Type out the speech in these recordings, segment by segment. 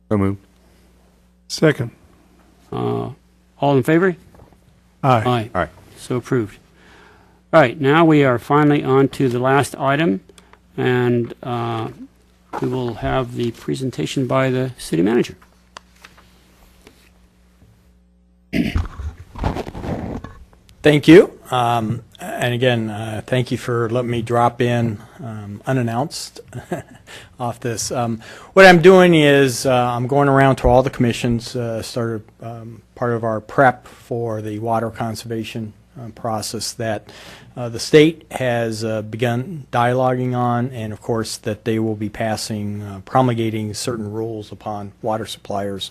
So moved. Second. All in favor? Aye. Aye. So approved. All right, now we are finally on to the last item, and we will have the presentation by the city manager. Thank you. And again, thank you for letting me drop in unannounced off this. What I'm doing is I'm going around to all the commissions, started part of our prep for the water conservation process that the state has begun dialoguing on, and of course that they will be passing, promulgating certain rules upon water suppliers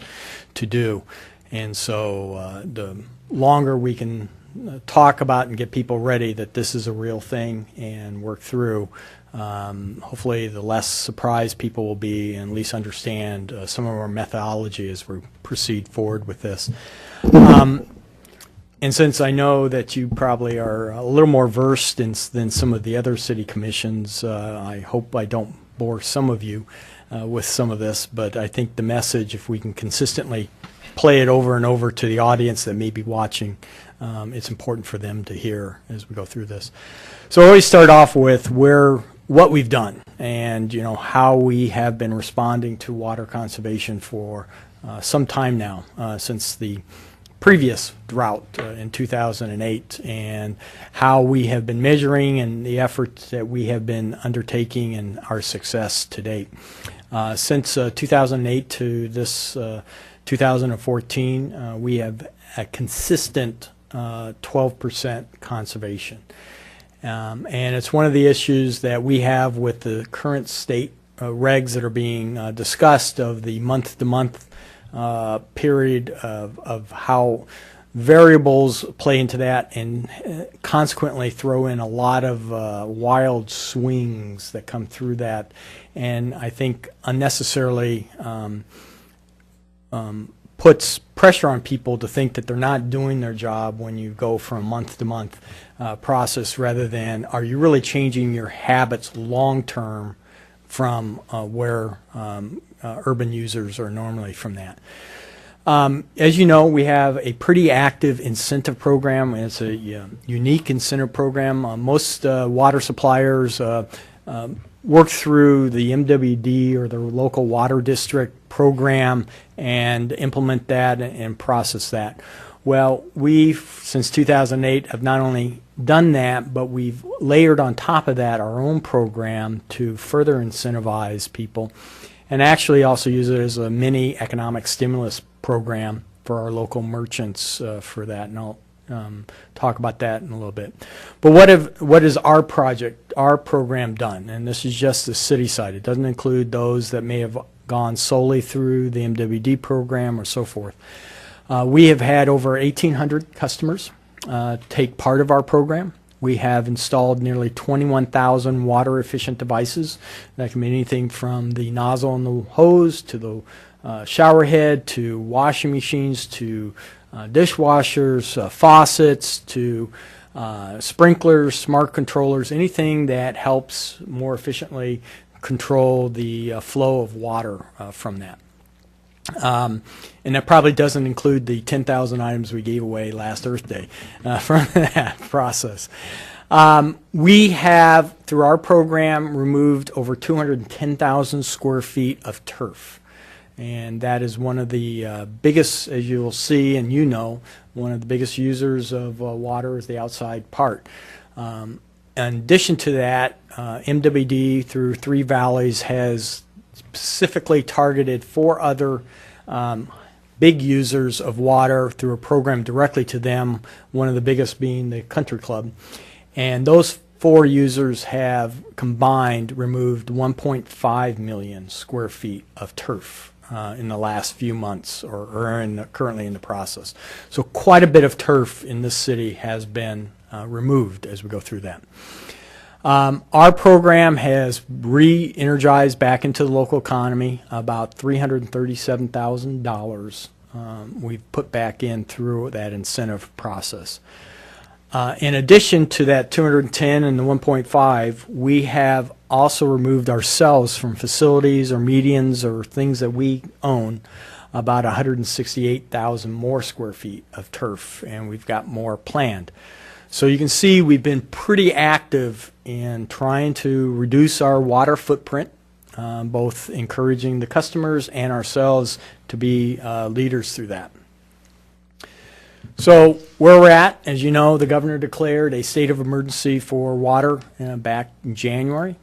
to do. And so the longer we can talk about and get people ready that this is a real thing and work through, hopefully the less surprised people will be and at least understand some of our methodology as we proceed forward with this. And since I know that you probably are a little more versed than some of the other city commissions, I hope I don't bore some of you with some of this, but I think the message, if we can consistently play it over and over to the audience that may be watching, it's important for them to hear as we go through this. So I always start off with what we've done and how we have been responding to water conservation for some time now, since the previous drought in 2008, and how we have been measuring and the efforts that we have been undertaking and our success to date. Since 2008 to this 2014, we have a consistent 12% conservation. And it's one of the issues that we have with the current state regs that are being discussed of the month-to-month period of how variables play into that, and consequently throw in a lot of wild swings that come through that, and I think unnecessarily puts pressure on people to think that they're not doing their job when you go from month-to-month process, rather than are you really changing your habits long-term from where urban users are normally from that. As you know, we have a pretty active incentive program. It's a unique incentive program. Most water suppliers work through the MWD or the local water district program and implement that and process that. Well, we've, since 2008, have not only done that, but we've layered on top of that our own program to further incentivize people, and actually also use it as a mini economic stimulus program for our local merchants for that, and I'll talk about that in a little bit. But what is our program done? And this is just the city side. It doesn't include those that may have gone solely through the MWD program or so forth. We have had over 1,800 customers take part of our program. We have installed nearly 21,000 water efficient devices. That can be anything from the nozzle on the hose to the shower head to washing machines to dishwashers, faucets to sprinklers, smart controllers, anything that helps more efficiently control the flow of water from that. And that probably doesn't include the 10,000 items we gave away last Earth Day from that process. We have, through our program, removed over 210,000 square feet of turf. And that is one of the biggest, as you will see and one of the biggest users of water is the outside part. In addition to that, MWD through Three Valleys has specifically targeted 4 other big users of water through a program directly to them, one of the biggest being the Country Club. And those 4 users have combined removed 1.5 million square feet of turf in the last few months, or currently in the process. So quite a bit of turf in this city has been removed as we go through that. Our program has re-energized back into the local economy about $337,000 we've put back in through that incentive process. In addition to that 210 and the 1.5, we have also removed ourselves from facilities or medians or things that we own about 168,000 more square feet of turf, and we've got more planned. So you can see we've been pretty active in trying to reduce our water footprint, both encouraging the customers and ourselves to be leaders through that. So where we're at, as you know, the governor declared a state of emergency for water back in January.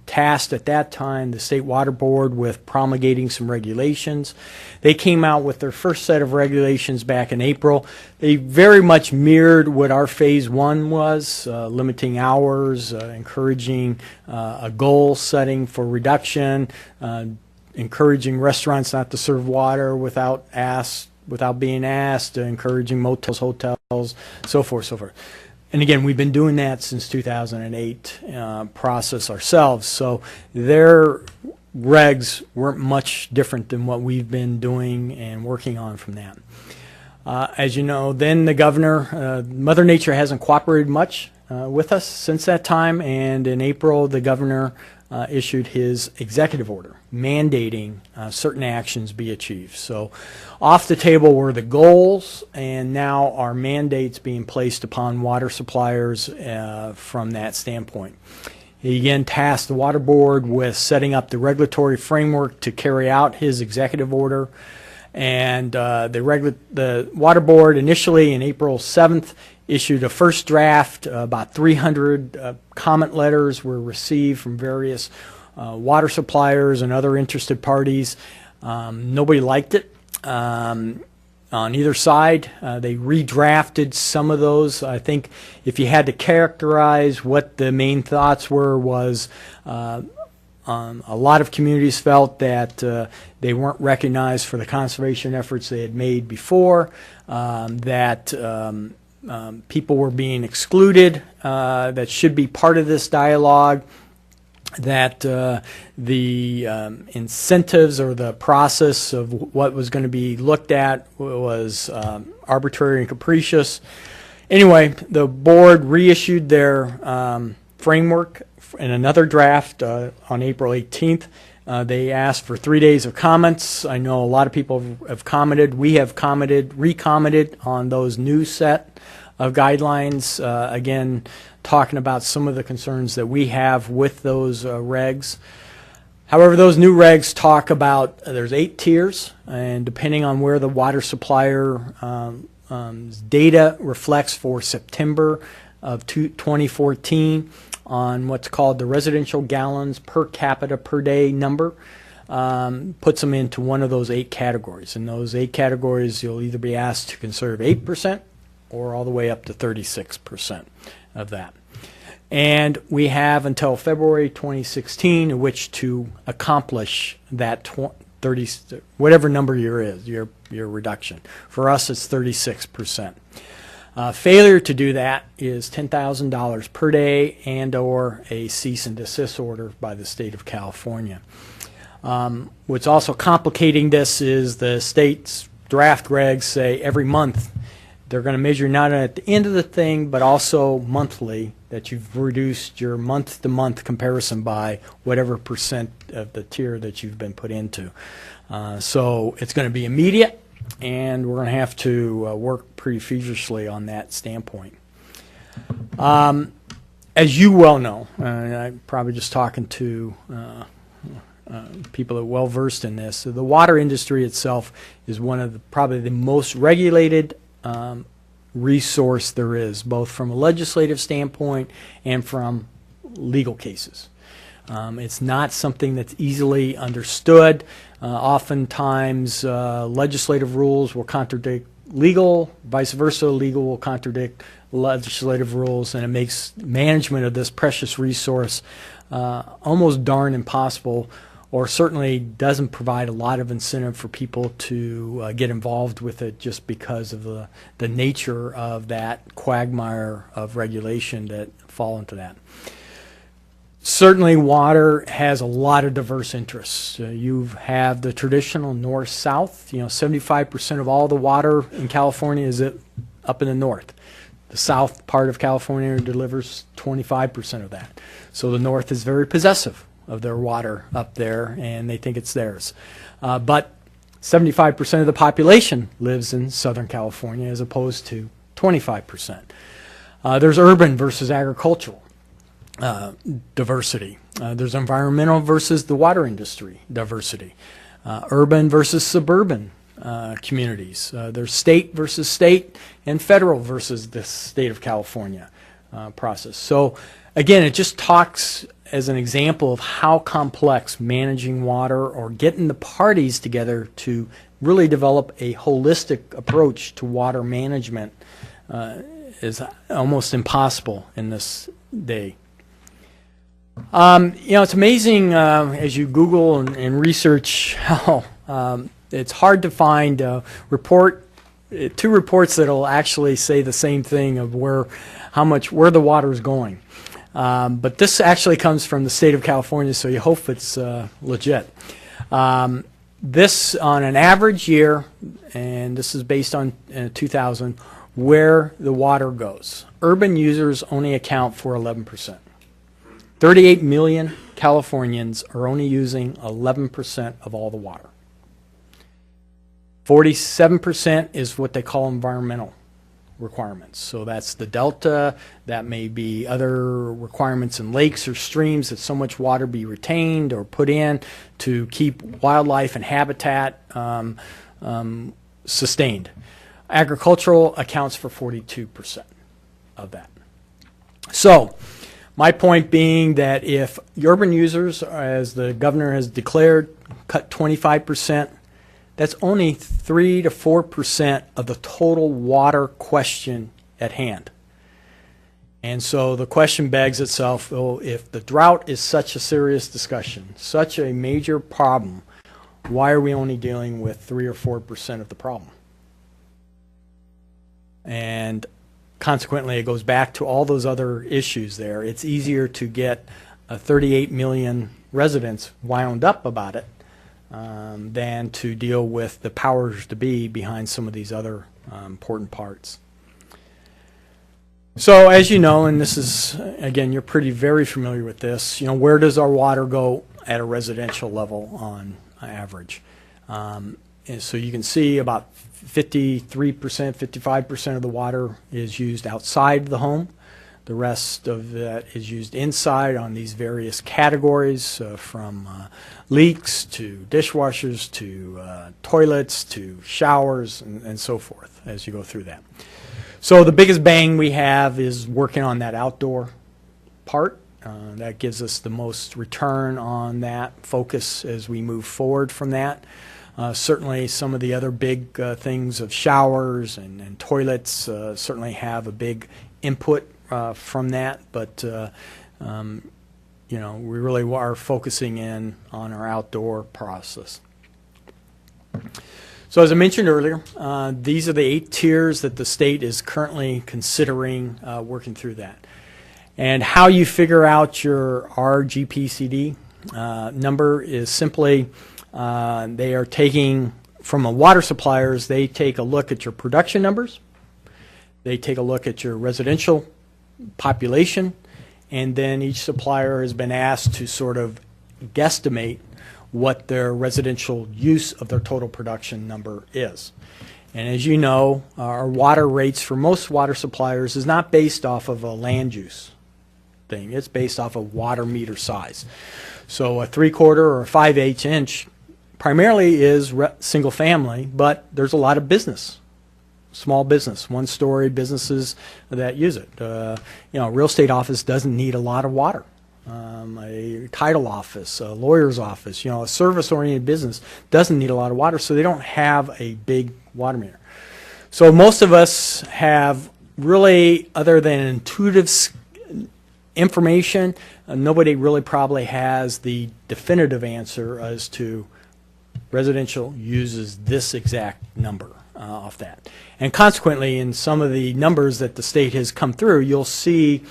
Tasked at that time the State Water Board with promulgating some regulations. They came out with their first set of regulations back in April. They very much mirrored what our phase one was, limiting hours, encouraging a goal setting for reduction, encouraging restaurants not to serve water without being asked, encouraging motels, hotels, so forth, so forth. And again, we've been doing that since 2008 process ourselves. So their regs weren't much different than what we've been doing and working on from that. As you know, then the governor, Mother Nature hasn't cooperated much with us since that time. And in April, the governor issued his executive order mandating certain actions be achieved. So off the table were the goals, and now our mandates being placed upon water suppliers from that standpoint. He again tasked the Water Board with setting up the regulatory framework to carry out his executive order. And the Water Board initially, in April 7th, issued a first draft. About 300 comment letters were received from various water suppliers and other interested parties. Nobody liked it on either side. They redrafted some of those. I think if you had to characterize what the main thoughts were, was a lot of communities felt that they weren't recognized for the conservation efforts they had made before, that people were being excluded that should be part of this dialogue, that the incentives or the process of what was going to be looked at was arbitrary and capricious. Anyway, the board reissued their framework in another draft on April 18th. They asked for 3 days of comments. I know a lot of people have commented. We have recommented on those new set of guidelines, again, talking about some of the concerns that we have with those regs. However, those new regs talk about, there's 8 tiers, and depending on where the water supplier data reflects for September of 2014 on what's called the residential gallons per capita per day number, puts them into one of those 8 categories. In those 8 categories, you'll either be asked to conserve 8% or all the way up to 36% of that. And we have until February 2016 in which to accomplish that 30, whatever number your reduction. For us, it's 36%. Failure to do that is $10,000 per day and or a cease and desist order by the state of California. What's also complicating this is the state's draft regs say every month they're going to measure not at the end of the thing, but also monthly, that you've reduced your month-to-month comparison by whatever percent of the tier that you've been put into. So it's going to be immediate, and we're going to have to work pretty feverishly on that standpoint. As you well know, I'm probably just talking to people that are well versed in this, the water industry itself is one of probably the most regulated resource there is, both from a legislative standpoint and from legal cases. It's not something that's easily understood. Oftentimes, legislative rules will contradict legal, vice versa, legal will contradict legislative rules, and it makes management of this precious resource almost darn impossible, or certainly doesn't provide a lot of incentive for people to get involved with it just because of the nature of that quagmire of regulation that fall into that. Certainly water has a lot of diverse interests. You have the traditional north-south. 75% of all the water in California is up in the north. The south part of California delivers 25% of that. So the north is very possessive of their water up there, and they think it's theirs. But 75% of the population lives in Southern California as opposed to 25%. There's urban versus agricultural diversity. There's environmental versus the water industry diversity. Urban versus suburban communities. There's state versus state and federal versus the state of California process. So again, it just talks as an example of how complex managing water or getting the parties together to really develop a holistic approach to water management is almost impossible in this day. It's amazing as you Google and research how it's hard to find two reports that'll actually say the same thing of where the water is going. But this actually comes from the state of California, so you hope it's legit. This on an average year, and this is based on 2000, where the water goes. Urban users only account for 11%. 38 million Californians are only using 11% of all the water. 47% is what they call environmental requirements. So that's the delta, that may be other requirements in lakes or streams that so much water be retained or put in to keep wildlife and habitat sustained. Agricultural accounts for 42% of that. So my point being that if urban users, as the governor has declared, cut 25%, that's only 3 to 4% of the total water question at hand. And so the question begs itself, well, if the drought is such a serious discussion, such a major problem, why are we only dealing with 3 or 4% of the problem? And consequently, it goes back to all those other issues there. It's easier to get 38 million residents wound up about it than to deal with the powers to be behind some of these other important parts. So as you know, and this is, again, you're very familiar with this, where does our water go at a residential level on average? And so you can see about 53%, 55% of the water is used outside the home. The rest of that is used inside on these various categories, from leaks to dishwashers to toilets to showers and so forth as you go through that. So the biggest bang we have is working on that outdoor part. That gives us the most return on that focus as we move forward from that. Certainly some of the other big things of showers and toilets certainly have a big input from that, but we really are focusing in on our outdoor process. So as I mentioned earlier, these are the 8 tiers that the state is currently considering working through that. And how you figure out your RGPCD number is simply they are taking from a water suppliers, they take a look at your production numbers, they take a look at your residential population, and then each supplier has been asked to sort of guesstimate what their residential use of their total production number is. And as you know, our water rates for most water suppliers is not based off of a land use thing. It's based off of water meter size. So a 3/4 or a 5/8 inch primarily is single family, but there's a lot of business. Small business, one-story businesses that use it. A real estate office doesn't need a lot of water. A title office, a lawyer's office, a service-oriented business doesn't need a lot of water, so they don't have a big water meter. So most of us have really, other than intuitive information, nobody really probably has the definitive answer as to residential uses this exact number off that. And consequently, in some of the numbers that the state has come through, you'll see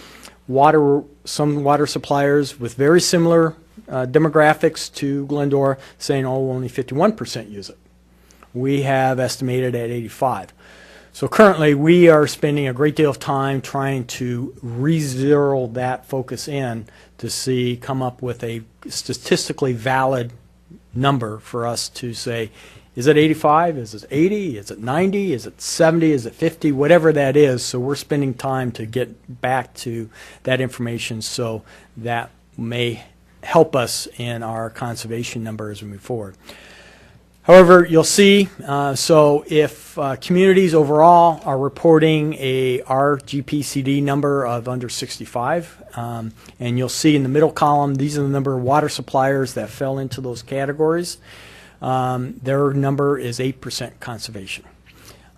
some water suppliers with very similar demographics to Glendora saying, oh, only 51% use it. We have estimated at 85%. So currently, we are spending a great deal of time trying to re-zero that focus in to come up with a statistically valid number for us to say, is it 85, is it 80, is it 90, is it 70, is it 50, whatever that is. So we're spending time to get back to that information, so that may help us in our conservation number as we move forward. However, you'll see, so if communities overall are reporting a RGPCD number of under 65, and you'll see in the middle column, these are the number of water suppliers that fell into those categories. Their number is 8% conservation.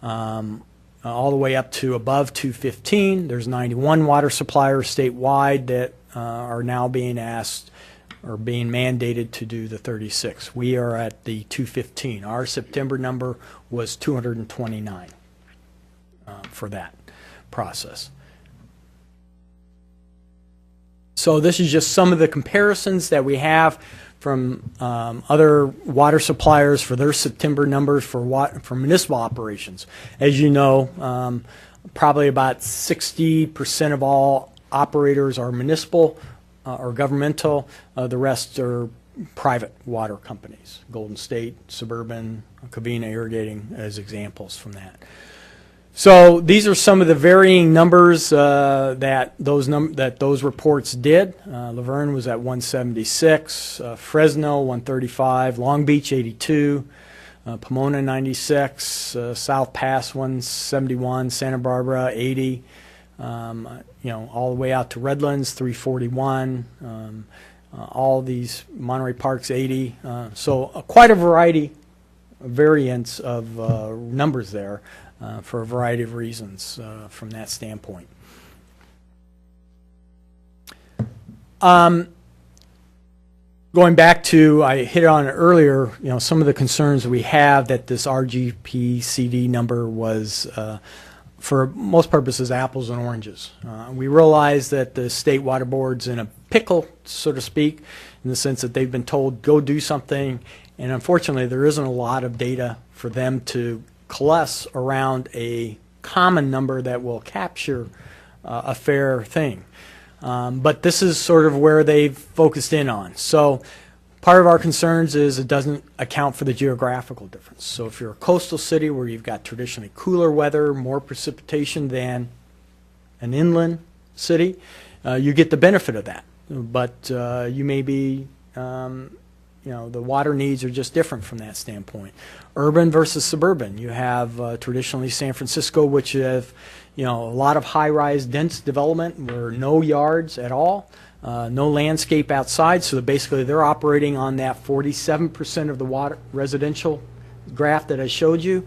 All the way up to above 215, there's 91 water suppliers statewide that are now being asked or being mandated to do the 36. We are at the 215. Our September number was 229 for that process. So this is just some of the comparisons that we have from other water suppliers for their September numbers for municipal operations. As you know, probably about 60% of all operators are municipal or governmental. The rest are private water companies. Golden State, Suburban, Covina Irrigating as examples from that. So these are some of the varying numbers that those reports did. Laverne was at 176, Fresno 135, Long Beach 82, Pomona 96, South Pass 171, Santa Barbara 80. All the way out to Redlands, 341, all these Monterey Parks, 80. So quite a variance of numbers there for a variety of reasons from that standpoint. Going back to, I hit on it earlier, some of the concerns we have that this RGPCD number was for most purposes, apples and oranges. We realize that the state water board's in a pickle, so to speak, in the sense that they've been told, go do something, and unfortunately there isn't a lot of data for them to coalesce around a common number that will capture a fair thing. But this is sort of where they've focused in on. So part of our concerns is it doesn't account for the geographical difference. So if you're a coastal city where you've got traditionally cooler weather, more precipitation than an inland city, you get the benefit of that. But you may be, the water needs are just different from that standpoint. Urban versus suburban. You have traditionally San Francisco, which have, a lot of high-rise, dense development where no yards at all. No landscape outside, so basically they're operating on that 47% of the water residential graph that I showed you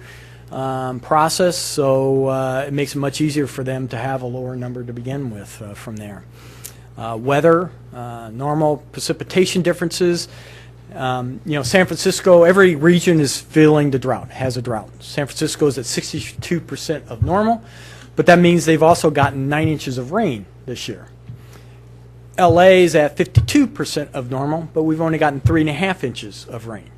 process, so it makes it much easier for them to have a lower number to begin with from there. Weather, normal precipitation differences. San Francisco, every region is feeling the drought, has a drought. San Francisco is at 62% of normal, but that means they've also gotten 9 inches of rain this year. LA is at 52% of normal, but we've only gotten 3.5 inches of rain.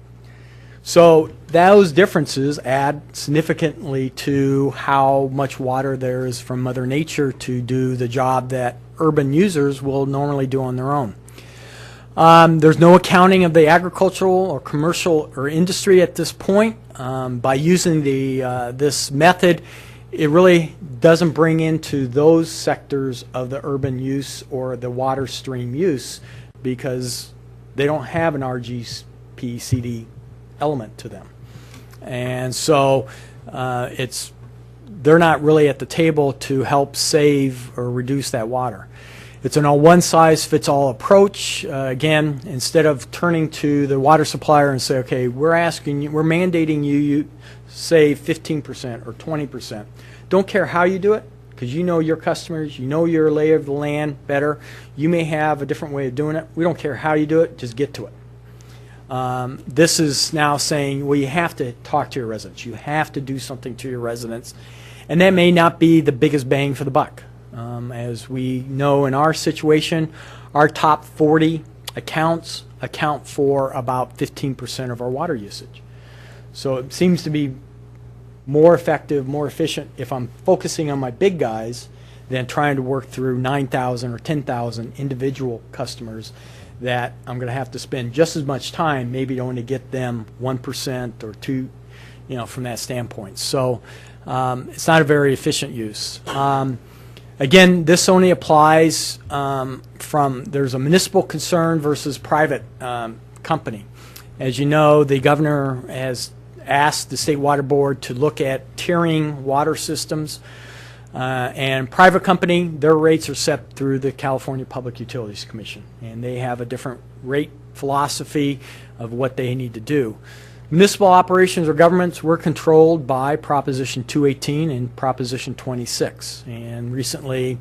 So those differences add significantly to how much water there is from Mother Nature to do the job that urban users will normally do on their own. There's no accounting of the agricultural or commercial or industry at this point. By using this method, it really doesn't bring into those sectors of the urban use or the water stream use because they don't have an RGPCD element to them. And so they're not really at the table to help save or reduce that water. It's an one-size-fits-all approach. Again, instead of turning to the water supplier and say, okay, we're mandating you save 15% or 20%. Don't care how you do it, because you know your customers, you know your lay of the land better. You may have a different way of doing it. We don't care how you do it, just get to it. This is now saying, well, you have to talk to your residents. You have to do something to your residents. And that may not be the biggest bang for the buck. As we know in our situation, our top 40 accounts account for about 15% of our water usage. So it seems to be more effective, more efficient if I'm focusing on my big guys than trying to work through 9,000 or 10,000 individual customers that I'm going to have to spend just as much time, maybe to only get them 1% or 2%, from that standpoint. So it's not a very efficient use. Again, this only applies there's a municipal concern versus private company. As you know, the governor has asked the State Water Board to look at tiering water systems. And private company, their rates are set through the California Public Utilities Commission, and they have a different rate philosophy of what they need to do. Municipal operations or governments were controlled by Proposition 218 and Proposition 26. And recently,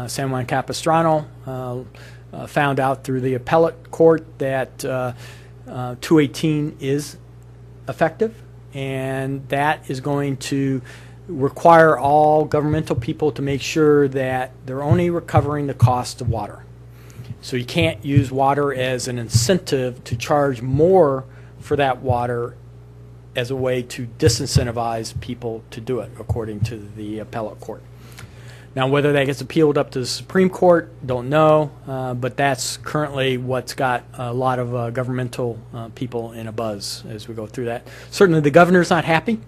San Juan Capistrano found out through the appellate court that 218 is effective, and that is going to require all governmental people to make sure that they're only recovering the cost of water. So you can't use water as an incentive to charge more for that water as a way to disincentivize people to do it, according to the appellate court. Now, whether that gets appealed up to the Supreme Court, don't know, but that's currently what's got a lot of governmental people in a buzz as we go through that. Certainly the governor's not happy.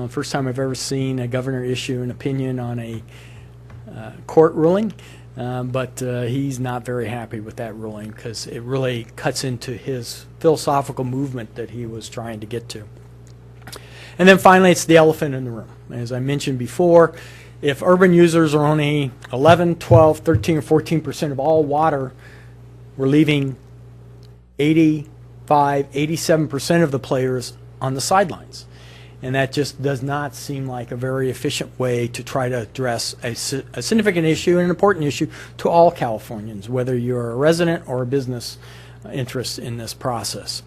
First time I've ever seen a governor issue an opinion on a court ruling, but he's not very happy with that ruling because it really cuts into his philosophical movement that he was trying to get to. And then finally, it's the elephant in the room. As I mentioned before, if urban users are only 11, 12, 13, or 14% of all water, we're leaving 85, 87% of the players on the sidelines. And that just does not seem like a very efficient way to try to address a significant issue and an important issue to all Californians, whether you're a resident or a business interest in this process.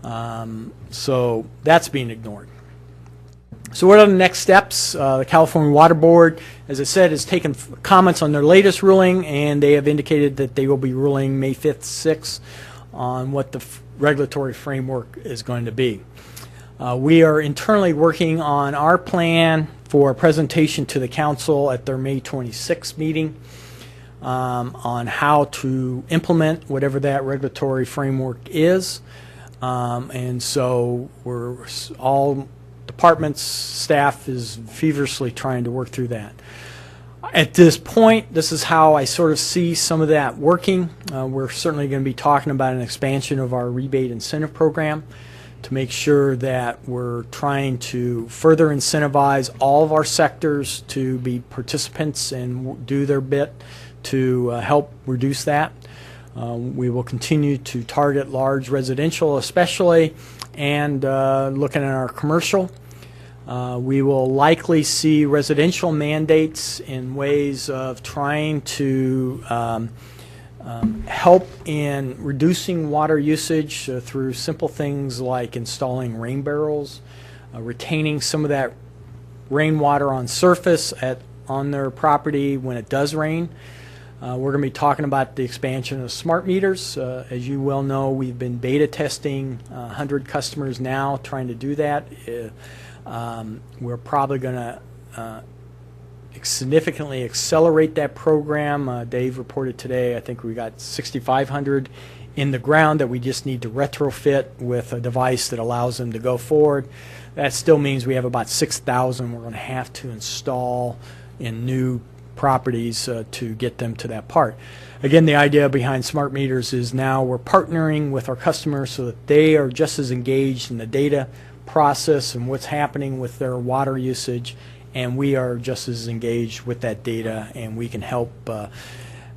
So that's being ignored. So what are the next steps? The California Water Board, as I said, has taken comments on their latest ruling, and they have indicated that they will be ruling May 5th, 6th on what the regulatory framework is going to be. We are internally working on our plan for a presentation to the council at their May 26th meeting on how to implement whatever that regulatory framework is. And so we're all departments, staff is feverishly trying to work through that. At this point, this is how I sort of see some of that working. We're certainly going to be talking about an expansion of our rebate incentive program to make sure that we're trying to further incentivize all of our sectors to be participants and do their bit to help reduce that. We will continue to target large residential especially, and looking at our commercial. We will likely see residential mandates in ways of trying to help in reducing water usage through simple things like installing rain barrels, retaining some of that rainwater on surface on their property when it does rain. We're going to be talking about the expansion of smart meters. As you well know, we've been beta testing 100 customers now trying to do that. We're probably going to significantly accelerate that program. Dave reported today, I think we got 6,500 in the ground that we just need to retrofit with a device that allows them to go forward. That still means we have about 6,000 we're going to have to install in new properties to get them to that part. Again, the idea behind smart meters is now we're partnering with our customers so that they are just as engaged in the data process and what's happening with their water usage, and we are just as engaged with that data, and we can help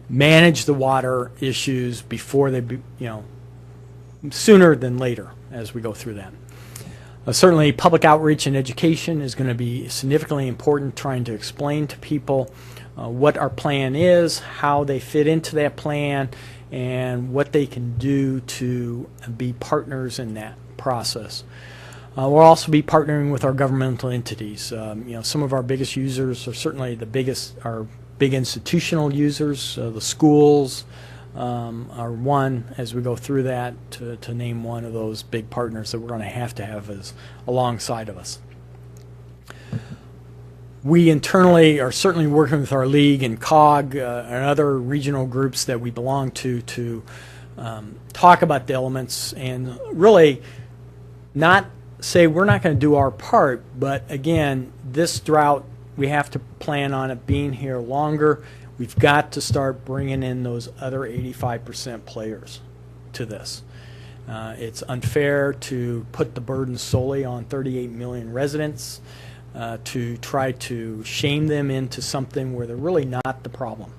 manage the water issues before they sooner than later as we go through that. Certainly public outreach and education is going to be significantly important, trying to explain to people what our plan is, how they fit into that plan, and what they can do to be partners in that process. We'll also be partnering with our governmental entities. Some of our biggest users are certainly our big institutional users. The schools are one as we go through that, to name one of those big partners that we're going to have as alongside of us. We internally are certainly working with our league and COG and other regional groups that we belong to talk about the elements and really not say we're not going to do our part, but again, this drought, we have to plan on it being here longer. We've got to start bringing in those other 85% players to this. It's unfair to put the burden solely on 38 million residents, to try to shame them into something where they're really not the problem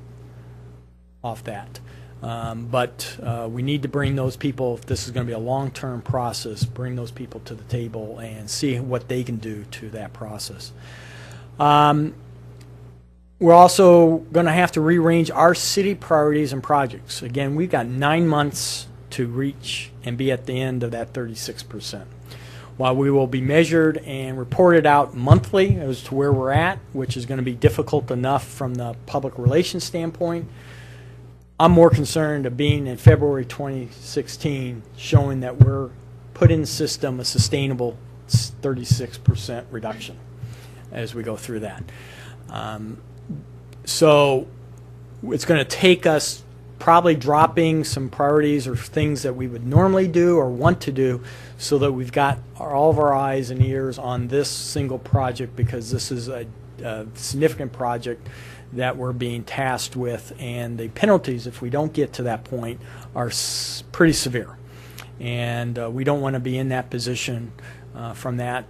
off that. But we need to bring those people, if this is going to be a long-term process, bring those people to the table and see what they can do to that process. We're also going to have to rearrange our city priorities and projects. Again, we've got 9 months to reach and be at the end of that 36%. While we will be measured and reported out monthly as to where we're at, which is going to be difficult enough from the public relations standpoint, I'm more concerned of being in February 2016 showing that we're put in the system a sustainable 36% reduction as we go through that. So it's going to take us probably dropping some priorities or things that we would normally do or want to do so that we've got all of our eyes and ears on this single project, because this is a significant project that we're being tasked with, and the penalties if we don't get to that point are pretty severe, and we don't want to be in that position from that.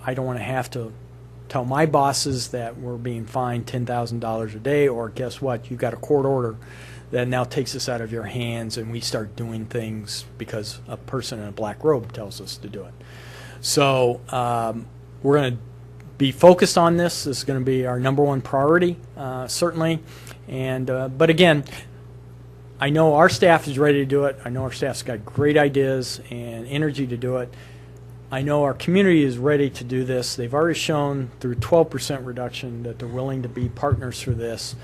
I don't want to have to tell my bosses that we're being fined $10,000 a day, or guess what, you've got a court order that now takes us out of your hands and we start doing things because a person in a black robe tells us to do it. So we're going to be focused on this. This is going to be our #1 priority, certainly. And but again, I know our staff is ready to do it. I know our staff's got great ideas and energy to do it. I know our community is ready to do this. They've already shown through 12% reduction that they're willing to be partners for this.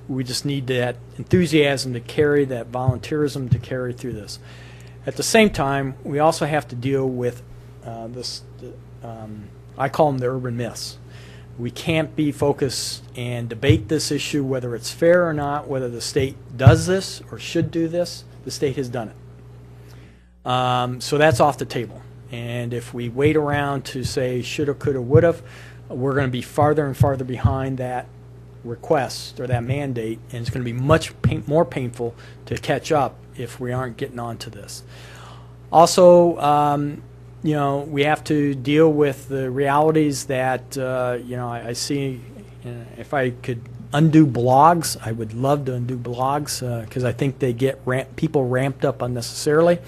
We just need that enthusiasm to carry, that volunteerism to carry through this. At the same time, we also have to deal with this, I call them the urban myths. We can't be focused and debate this issue, whether it's fair or not, whether the state does this or should do this. The state has done it. So that's off the table. And if we wait around to say shoulda, coulda, woulda, we're going to be farther and farther behind that request or that mandate, and it's going to be much more painful to catch up if we aren't getting onto this. Also, you know, we have to deal with the realities that, you know, I see. If I could undo blogs, I would love to undo blogs because I think they get people ramped up unnecessarily.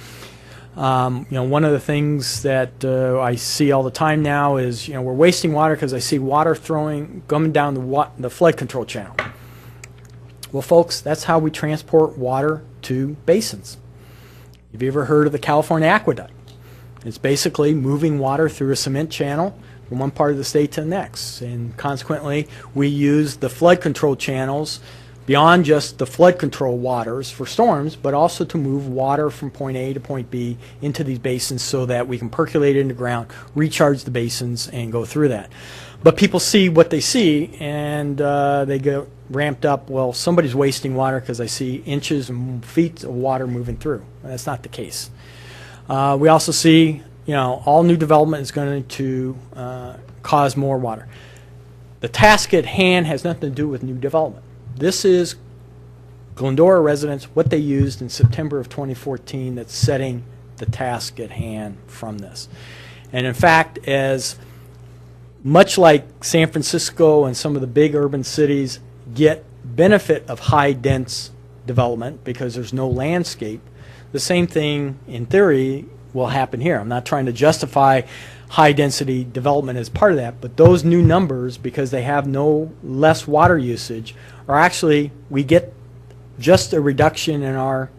You know, one of the things that I see all the time now is, you know, we're wasting water because I see water coming down the flood control channel. Well, folks, that's how we transport water to basins. Have you ever heard of the California aqueduct? It's basically moving water through a cement channel from one part of the state to the next, and consequently we use the flood control channels beyond just the flood control waters for storms, but also to move water from point A to point B into these basins so that we can percolate it into the ground, recharge the basins, and go through that. But people see what they see, and they get ramped up. Well, somebody's wasting water because I see inches and feet of water moving through. That's not the case. We also see, you know, all new development is going to cause more water. The task at hand has nothing to do with new development. This is Glendora residents, what they used in September of 2014 that's setting the task at hand from this. And in fact, as much like San Francisco and some of the big urban cities get benefit of high dense development because there's no landscape, the same thing in theory will happen here. I'm not trying to justify high density development as part of that, but those new numbers, because they have no less water usage, are actually, we get just a reduction in our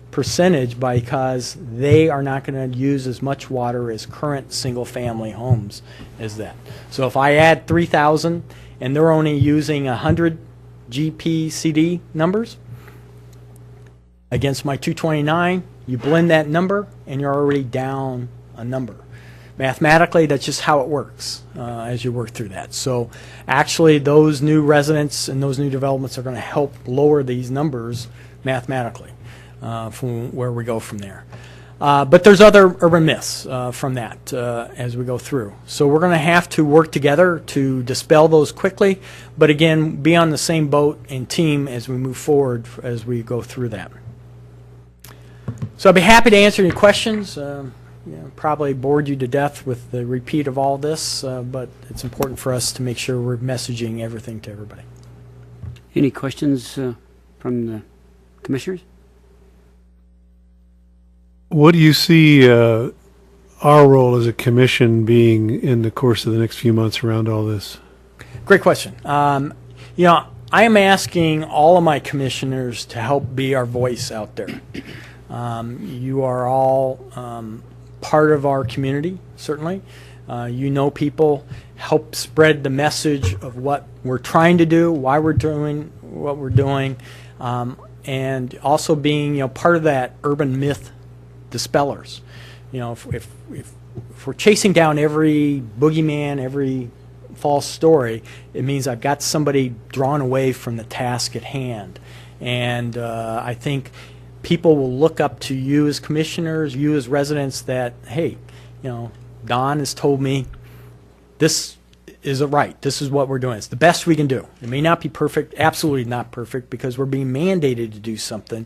percentage because they are not going to use as much water as current single family homes as that. So if I add 3,000 and they're only using 100 RGPCD numbers against my 229, you blend that number and you're already down a number mathematically, that's just how it works as you work through that. So actually, those new residents and those new developments are going to help lower these numbers mathematically from where we go from there. But there's other urban myths from that as we go through. So we're going to have to work together to dispel those quickly, but again, be on the same boat and team as we move forward as we go through that. So I'd be happy to answer any questions. Probably bored you to death with the repeat of all this, but it's important for us to make sure we're messaging everything to everybody. Any questions from the commissioners? What do you see our role as a commission being in the course of the next few months around all this? Great question. I am asking all of my commissioners to help be our voice out there. You are all part of our community, certainly. You know people, help spread the message of what we're trying to do, why we're doing what we're doing, and also being part of that urban myth dispellers. If we're chasing down every boogeyman, every false story, it means I've got somebody drawn away from the task at hand. And I think people will look up to you as commissioners, you as residents, that, hey, Don has told me this is right. This is what we're doing. It's the best we can do. It may not be perfect, absolutely not perfect, because we're being mandated to do something.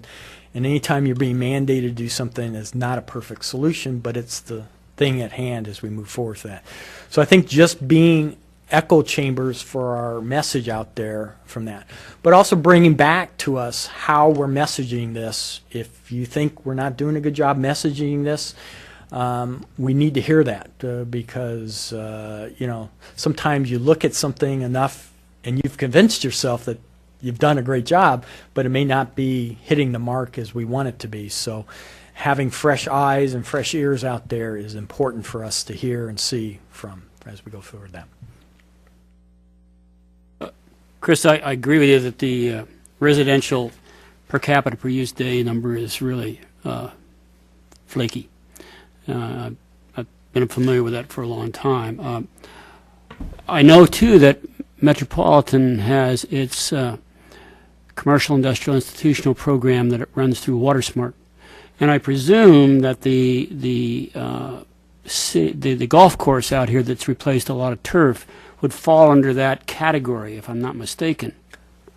And anytime you're being mandated to do something, it's not a perfect solution, but it's the thing at hand as we move forward with that. So I think just being echo chambers for our message out there from that, but also bringing back to us how we're messaging this. If you think we're not doing a good job messaging this, we need to hear that because sometimes you look at something enough and you've convinced yourself that you've done a great job, but it may not be hitting the mark as we want it to be. So having fresh eyes and fresh ears out there is important for us to hear and see from as we go forward that. Chris, I agree with you that the residential per capita per use day number is really flaky. I've been familiar with that for a long time. I know, too, that Metropolitan has its commercial, industrial, institutional program that it runs through WaterSmart. And I presume that the golf course out here that's replaced a lot of turf would fall under that category, if I'm not mistaken.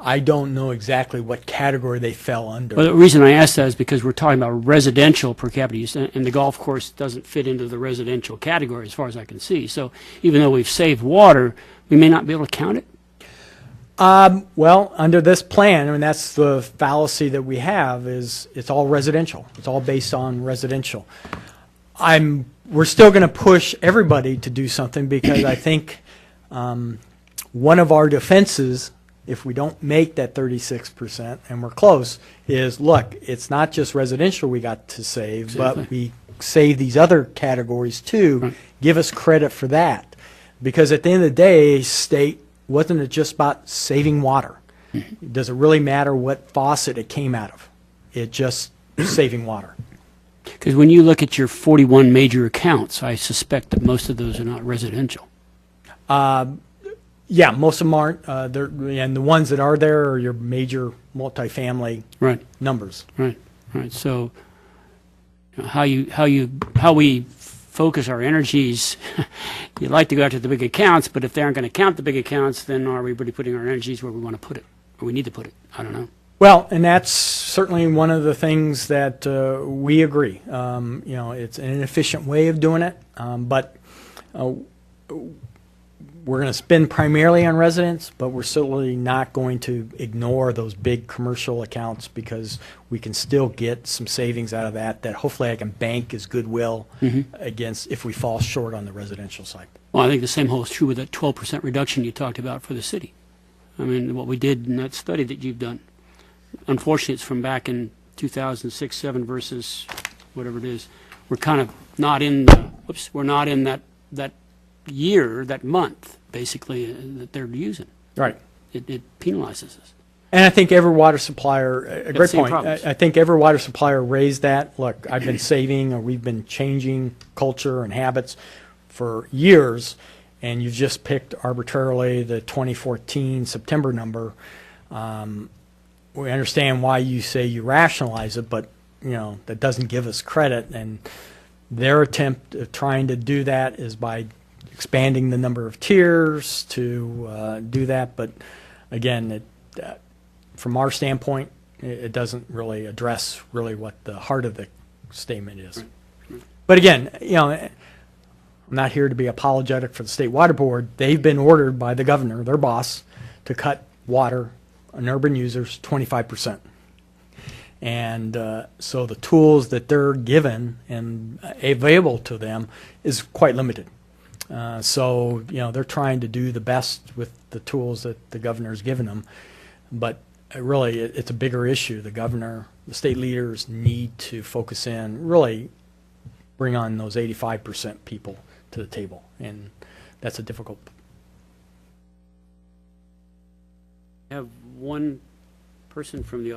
I don't know exactly what category they fell under. Well, the reason I ask that is because we're talking about residential per capita use, and the golf course doesn't fit into the residential category as far as I can see. So even though we've saved water, we may not be able to count it? Well, under this plan, I mean, that's the fallacy that we have, is it's all residential. It's all based on residential. We're still going to push everybody to do something because I think one of our defenses, if we don't make that 36%, and we're close, is, look, it's not just residential we got to save, Exactly. but we save these other categories too. Right. Give us credit for that. Because at the end of the day, state, wasn't it just about saving water? Does it really matter what faucet it came out of? It just saving water. Because when you look at your 41 major accounts, I suspect that most of those are not residential. Yeah, most of them aren't. And the ones that are there are your major multifamily Right, numbers. right. So how we focus our energies, you'd like to go after the big accounts, but if they aren't going to count the big accounts, then are we really putting our energies where we want to put it, or we need to put it? I don't know. Well, and that's certainly one of the things that we agree. It's an inefficient way of doing it, but we're going to spend primarily on residents, but we're certainly not going to ignore those big commercial accounts because we can still get some savings out of that hopefully I can bank as goodwill against if we fall short on the residential side. Well, I think the same holds true with that 12% reduction you talked about for the city. I mean, what we did in that study that you've done. Unfortunately, it's from back in 2006, 7 versus whatever it is. We're kind of not in we're not in that year, that month, basically, that they're using. Right. It penalizes us. And I think every water supplier, a great same point, problems. I think every water supplier raised that. Look, I've been saving, or we've been changing culture and habits for years, and you've just picked arbitrarily the 2014 September number. We understand why you say you rationalize it, but that doesn't give us credit. And their attempt of trying to do that is by expanding the number of tiers to do that. But again, from our standpoint, it doesn't really address really what the heart of the statement is. But again, I'm not here to be apologetic for the State Water Board. They've been ordered by the governor, their boss, to cut water on urban users 25%. And so the tools that they're given and available to them is quite limited. So they're trying to do the best with the tools that the governor's given them. But really, it's a bigger issue. The governor, the state leaders need to focus in, really bring on those 85% people to the table. And that's a difficult. I have one person from the